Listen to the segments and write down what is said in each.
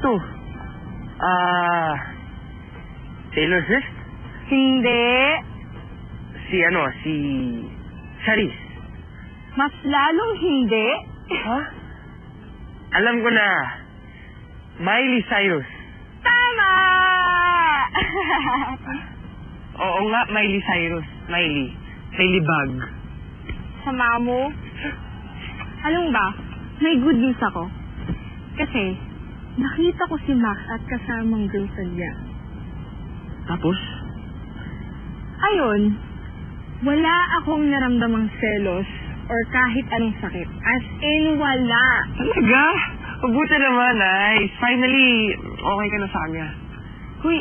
to? Taylor Swift? Hindi. Si Charis? Mas lalong hindi. Ha? Alam ko na. Miley Cyrus. Tama! Oo nga, Miley Cyrus. Miley Bag. Sama mo. Alam mo ba, may good news ako. Kasi, nakita ko si Max at kasamang girlfriend niya. Tapos? Ayun, wala akong naramdamang selos or kahit anong sakit. As in, wala. Talaga? Mabuti naman, nice. Finally, okay ka na sa kanya. Huy,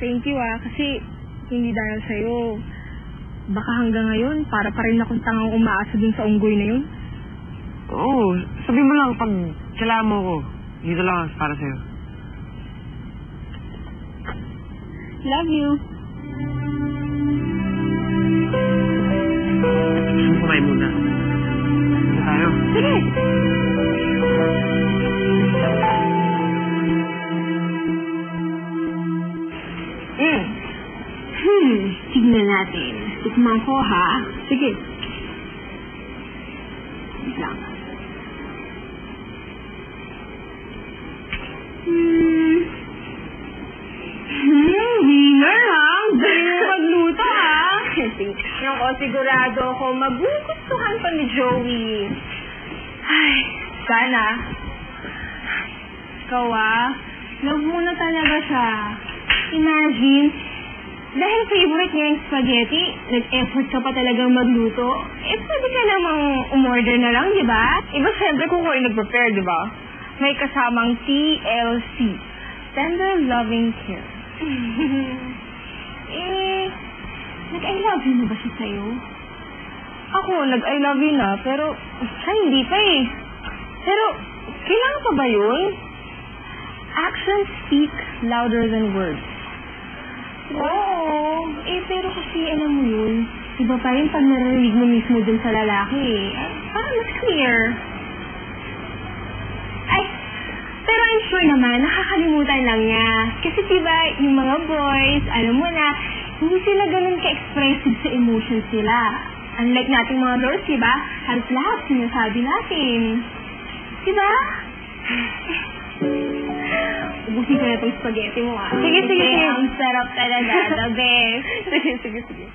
thank you kasi hindi dahil sa'yo. Baka hanggang ngayon, para pa rin akong tangang umaasa dun sa unggoy na yun. Oo, sabi mo lang pag kailangan mo ko. Dito lang para sa'yo. Love you. Gusto mo kumain muna. Dito tayo. Sige. Tignan natin. Tikman ko, ha? Sige. Wait lang. Winner, ha? Galing mo magluto, ha? Tingnan ko, sigurado ako magugustuhan pa ni Joey. Ay, sana. Ikaw, love mo na talaga siya. Imagine, dahil favorite niya yung spaghetti, nag-effort ka pa talagang magluto, pwede ka namang umorder na lang, di ba? Iba siyempre kung ko yung nag-prepare, di ba? May kasamang TLC. Tender Loving Care. Nag-I love you na ba siya sa'yo? Ako, nag-I love you na, pero siya hindi pa eh. Pero, kailangan pa ba yun? Actions speak louder than words. Oo. Pero kasi alam mo yun, iba pa rin pag narinig mo mismo dun sa lalaki eh. Parang mas clear. Ay, pero I'm sure naman, nakakalimutan lang niya. Kasi diba, yung mga boys, alam mo na, hindi sila ganun ka-expressive sa emotions nila. Unlike nating mga girls, diba, halos lahat sinasabi natin. Diba? Ubusin ko na itong spaghetti mo, Sige. Ang sarap talaga. The best. Sige.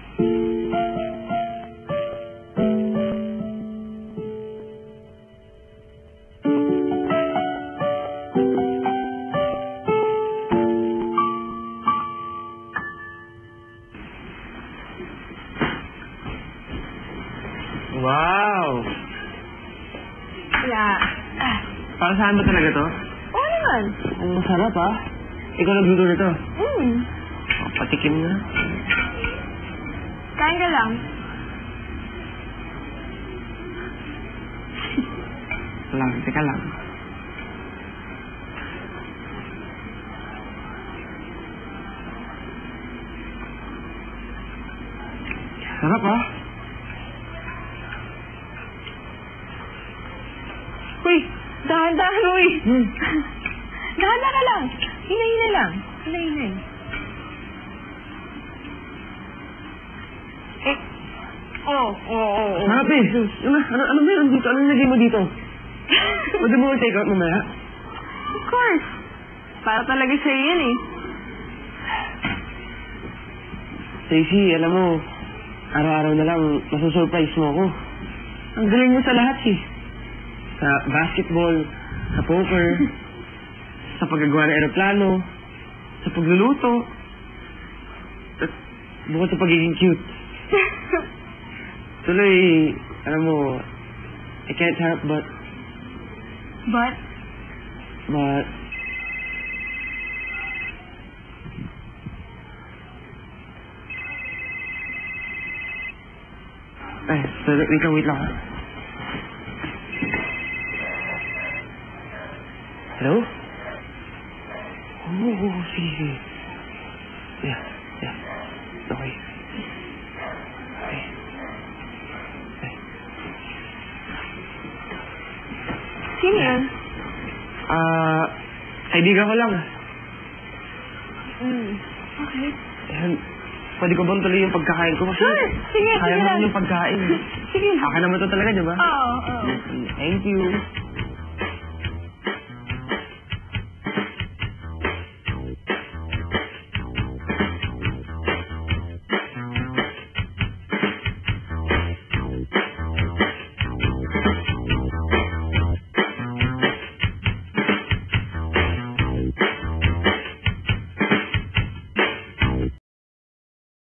Wow! Wala. Para saan ba talaga to? Oo naman. Ang masarap, Ikaw nagluto nito. Patikim na. Kain ka lang. Teka lang. Sarap, Uy, dahan-dahan, uy. Dahan-dahan ka lang. Hinay-hinay lang. Hinay-hinay. Oo. Sarap eh. Ano meron dito? Anong nagay mo dito? Pwede mo take out mamaya? Of course. Para talaga sa'yo yan eh. Stacey, alam mo, araw-araw na lang masusurprise mo ako. Ang galing mo sa lahat eh. Sa basketball, sa poker, sa paggagawa ng aeroplano, sa pagluluto, at bukod sa pagiging cute. Tuloy, alam mo, I can't help but... But? Wait lang. Hello? Oo, sige. Yeah. Okay. Sino yun? Kaibigan ko lang. Okay. Ayan, pwede ko bang tuloy yung pagkakain ko? Sure! Sige, Kaya sige mo lang. yung pagkain. Sige. Akin naman to talaga, di ba? Oo, oo. Thank you.